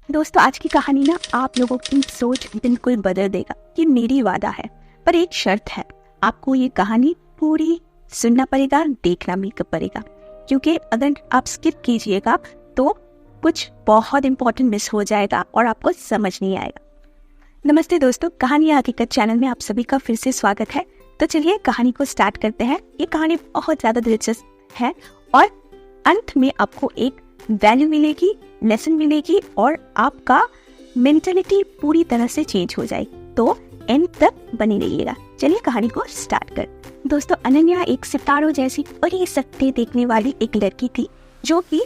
दोस्तों, आज की कहानी ना आप लोगों की सोच बिल्कुल बदल देगा, ये मेरी वादा है। पर एक शर्त है, आपको ये कहानी पूरी सुनना पड़ेगा, देखना भी पड़ेगा, क्योंकि अगर आप स्किप कीजिएगा तो कुछ बहुत इंपॉर्टेंट मिस हो जाएगा और आपको समझ नहीं आएगा। नमस्ते दोस्तों, कहानी हकीकत चैनल में आप सभी का फिर से स्वागत है। तो चलिए कहानी को स्टार्ट करते हैं। ये कहानी बहुत ज़्यादा दिलचस्प है और अंत में आपको एक वैल्यू मिलेगी, लेसन मिलेगी और आपका मेंटालिटी पूरी तरह से चेंज हो जाएगी। तो एंड तक बनी रहिएगा। चलिए कहानी को स्टार्ट कर। दोस्तों, अनन्या एक सितारों जैसी बड़ी सत्ते देखने वाली एक लड़की थी जो कि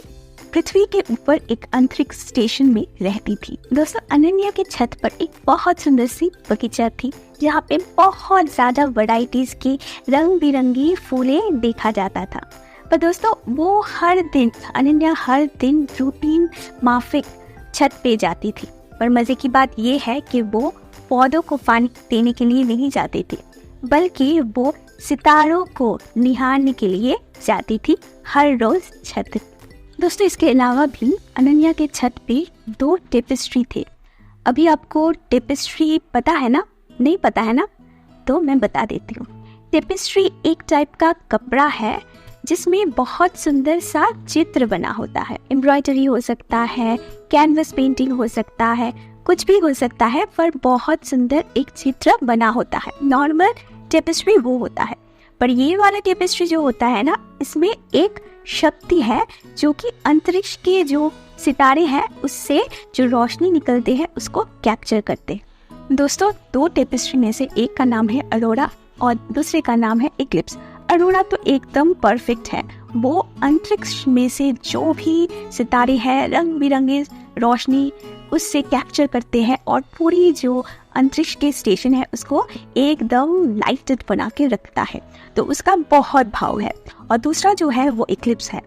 पृथ्वी के ऊपर एक अंतरिक्ष स्टेशन में रहती थी। दोस्तों, अनन्या के छत पर एक बहुत सुंदर सी बगीचा थी जहाँ पे बहुत ज्यादा वैरायटीज की रंग बिरंगी फूलें देखा जाता था। पर दोस्तों, वो अनन्या हर दिन रूटीन माफिक छत पे जाती थी। पर मजे की बात ये है कि वो पौधों को पानी देने के लिए नहीं जाती थी, बल्कि वो सितारों को निहारने के लिए जाती थी हर रोज छत पे। दोस्तों, इसके अलावा भी अनन्या के छत पे 2 टेपेस्ट्री थे। अभी आपको टेपेस्ट्री पता है ना? नहीं पता है ना? तो मैं बता देती हूँ। टेपेस्ट्री एक टाइप का कपड़ा है जिसमें बहुत सुंदर सा चित्र बना होता है। एम्ब्रॉयडरी हो सकता है, कैनवस पेंटिंग हो सकता है, कुछ भी हो सकता है, पर बहुत सुंदर एक चित्र बना होता है। नॉर्मल टेपेस्ट्री वो होता है, पर ये वाला टेपेस्ट्री जो होता है ना, इसमें एक शक्ति है जो कि अंतरिक्ष के जो सितारे हैं उससे जो रोशनी निकलते हैं उसको कैप्चर करते हैं। दोस्तों, 2 टेपेस्ट्री में से एक का नाम है अरोरा और दूसरे का नाम है इक्लिप्स। अरोरा तो एकदम परफेक्ट है। वो अंतरिक्ष में से जो भी सितारे हैं रंग बिरंगे रोशनी उससे कैप्चर करते हैं और पूरी जो अंतरिक्ष के स्टेशन है उसको एकदम लाइटेड बना के रखता है, तो उसका बहुत भाव है। और दूसरा जो है वो इक्लिप्स है।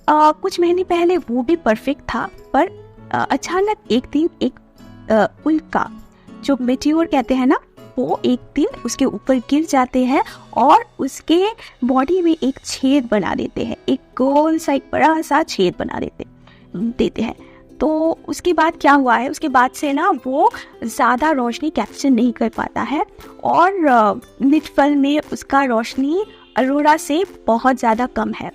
कुछ महीने पहले वो भी परफेक्ट था, पर अचानक एक दिन एक उल्का जो मेटियोर कहते हैं ना, वो एक दिन उसके ऊपर गिर जाते हैं और उसके बॉडी में एक छेद बना देते हैं, एक गोल सा एक बड़ा सा छेद बना देते हैं। तो उसके बाद क्या हुआ है, उसके बाद से ना वो ज़्यादा रोशनी कैप्चर नहीं कर पाता है और निटफल में उसका रोशनी अरोरा से बहुत ज़्यादा कम है।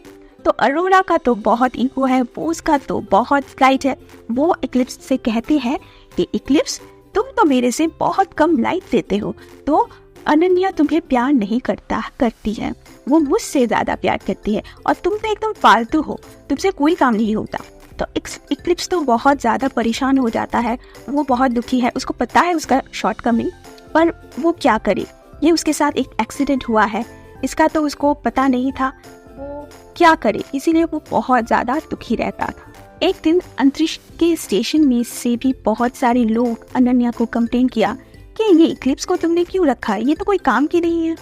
तो अरोरा का तो बहुत ईगो है, वो उसका तो बहुत फ्लाइट है। वो इक्लिप्स से कहते हैं कि इक्लिप्स, तुम तो मेरे से बहुत कम लाइट देते हो, तो अनन्या तुम्हें प्यार नहीं करती है, वो मुझसे ज़्यादा प्यार करती है और तुम तो एकदम फालतू हो, तुमसे कोई काम नहीं होता। तो इक्लिप्स तो बहुत ज़्यादा परेशान हो जाता है, वो बहुत दुखी है, उसको पता है उसका शॉर्टकमिंग, पर वो क्या करे। ये उसके साथ एक एक्सीडेंट हुआ है, इसका तो उसको पता नहीं था, वो क्या करे, इसीलिए वो बहुत ज़्यादा दुखी रहता था। एक दिन अंतरिक्ष के स्टेशन में से भी बहुत सारे लोग अनन्या को कंप्लेन किया कि ये इक्लिप्स को तुमने क्यों रखा है, ये तो कोई काम की नहीं है।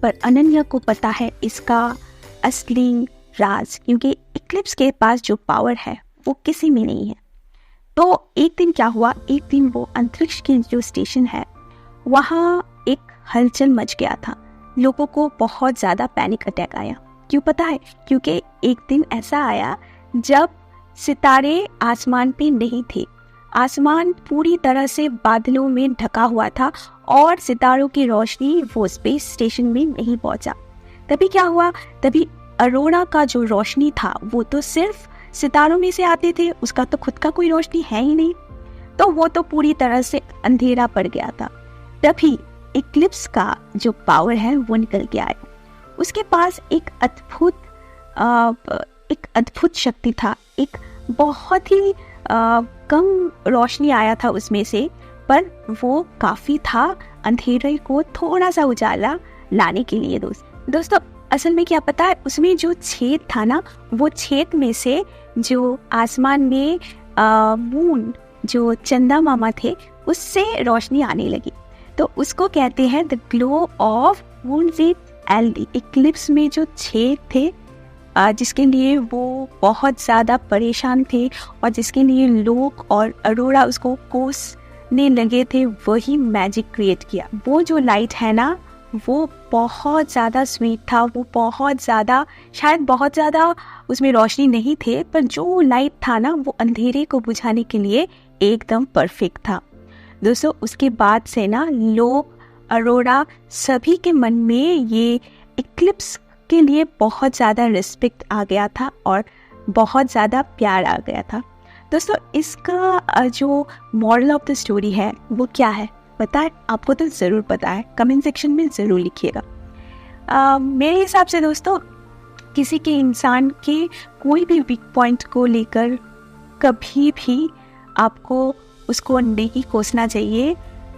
पर अनन्या को पता है इसका असली राज, क्योंकि इक्लिप्स के पास जो पावर है वो किसी में नहीं है। तो एक दिन क्या हुआ, एक दिन वो अंतरिक्ष के जो स्टेशन है वहाँ एक हलचल मच गया था। लोगों को बहुत ज़्यादा पैनिक अटैक आया। क्यों पता है? क्योंकि एक दिन ऐसा आया जब सितारे आसमान पे नहीं थे, आसमान पूरी तरह से बादलों में ढका हुआ था और सितारों की रोशनी वो स्पेस स्टेशन में नहीं पहुंचा। तभी क्या हुआ, तभी अरोरा का जो रोशनी था वो तो सिर्फ सितारों में से आते थे, उसका तो खुद का कोई रोशनी है ही नहीं, तो वो तो पूरी तरह से अंधेरा पड़ गया था। तभी इक्लिप्स का जो पावर है वो निकल के आया। उसके पास एक अद्भुत शक्ति था, एक बहुत ही कम रोशनी आया था उसमें से, पर वो काफ़ी था अंधेरे को थोड़ा सा उजाला लाने के लिए। दोस्तों, असल में क्या पता है, उसमें जो छेद था ना, वो छेद में से जो आसमान में मून जो चंदा मामा थे उससे रोशनी आने लगी। तो उसको कहते हैं the glow of moon with LD. Eclipse में जो छेद थे जिसके लिए वो बहुत ज़्यादा परेशान थे और जिसके लिए लोग और अरोरा उसको कोसने लगे थे, वही मैजिक क्रिएट किया। वो जो लाइट है ना, वो बहुत ज़्यादा स्वीट था, वो बहुत ज़्यादा, शायद बहुत ज़्यादा उसमें रोशनी नहीं थे, पर जो लाइट था ना वो अंधेरे को बुझाने के लिए एकदम परफेक्ट था। दोस्तों उसके बाद से ना लोग, अरोरा, सभी के मन में ये इक्लिप्स के लिए बहुत ज़्यादा रिस्पेक्ट आ गया था और बहुत ज़्यादा प्यार आ गया था। दोस्तों इसका जो मॉरल ऑफ द स्टोरी है वो क्या है पता है? आपको तो ज़रूर पता है, कमेंट सेक्शन में ज़रूर लिखिएगा। मेरे हिसाब से दोस्तों किसी के इंसान के कोई भी वीक पॉइंट को लेकर कभी भी आपको उसको नहीं कोसना चाहिए,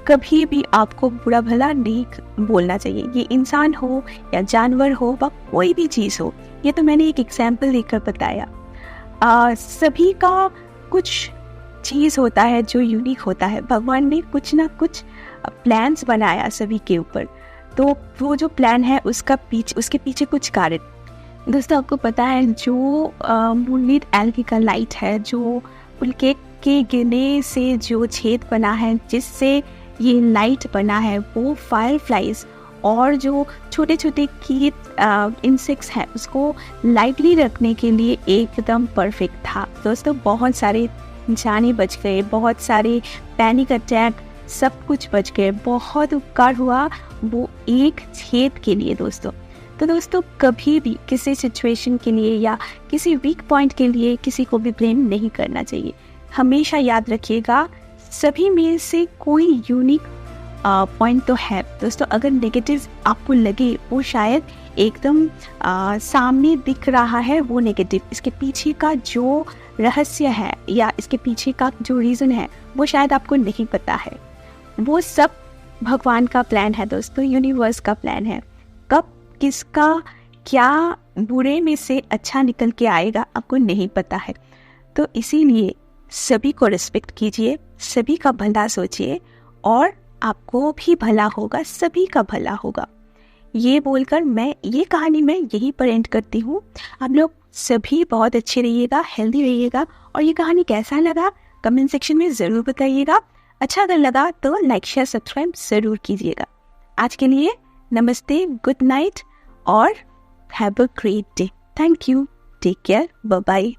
कभी भी आपको बुरा भला नहीं बोलना चाहिए। ये इंसान हो या जानवर हो व कोई भी चीज़ हो, ये तो मैंने एक एग्जाम्पल देकर बताया। सभी का कुछ चीज़ होता है जो यूनिक होता है। भगवान ने कुछ ना कुछ प्लान्स बनाया सभी के ऊपर, तो वो जो प्लान है उसके पीछे कुछ कारण। दोस्तों आपको पता है जो मूनलाइट एल्गी का लाइट है, जो उनके गिरने से जो छेद बना है जिससे ये लाइट बना है, वो फायरफ्लाइज और जो छोटे छोटे कीट इंसेक्ट्स हैं उसको लाइटली रखने के लिए एकदम परफेक्ट था। दोस्तों बहुत सारे जाने बच गए, बहुत सारे पैनिक अटैक, सब कुछ बच गए, बहुत उपकार हुआ वो एक छेद के लिए दोस्तों। तो दोस्तों कभी भी किसी सिचुएशन के लिए या किसी वीक पॉइंट के लिए किसी को भी ब्लेम नहीं करना चाहिए। हमेशा याद रखिएगा सभी में से कोई यूनिक पॉइंट तो है दोस्तों। अगर नेगेटिव आपको लगे वो शायद एकदम सामने दिख रहा है वो नेगेटिव, इसके पीछे का जो रहस्य है या इसके पीछे का जो रीज़न है वो शायद आपको नहीं पता है। वो सब भगवान का प्लान है दोस्तों, यूनिवर्स का प्लान है। कब किसका क्या बुरे में से अच्छा निकल के आएगा आपको नहीं पता है। तो इसीलिए सभी को रिस्पेक्ट कीजिए, सभी का भला सोचिए और आपको भी भला होगा, सभी का भला होगा। ये बोलकर मैं ये कहानी में यहीं पर एंड करती हूँ। आप लोग सभी बहुत अच्छे रहिएगा, हेल्दी रहिएगा और ये कहानी कैसा लगा कमेंट सेक्शन में ज़रूर बताइएगा। अच्छा अगर लगा तो लाइक शेयर सब्सक्राइब ज़रूर कीजिएगा। आज के लिए नमस्ते, गुड नाइट और have a great day. Thank you, take care, bye bye.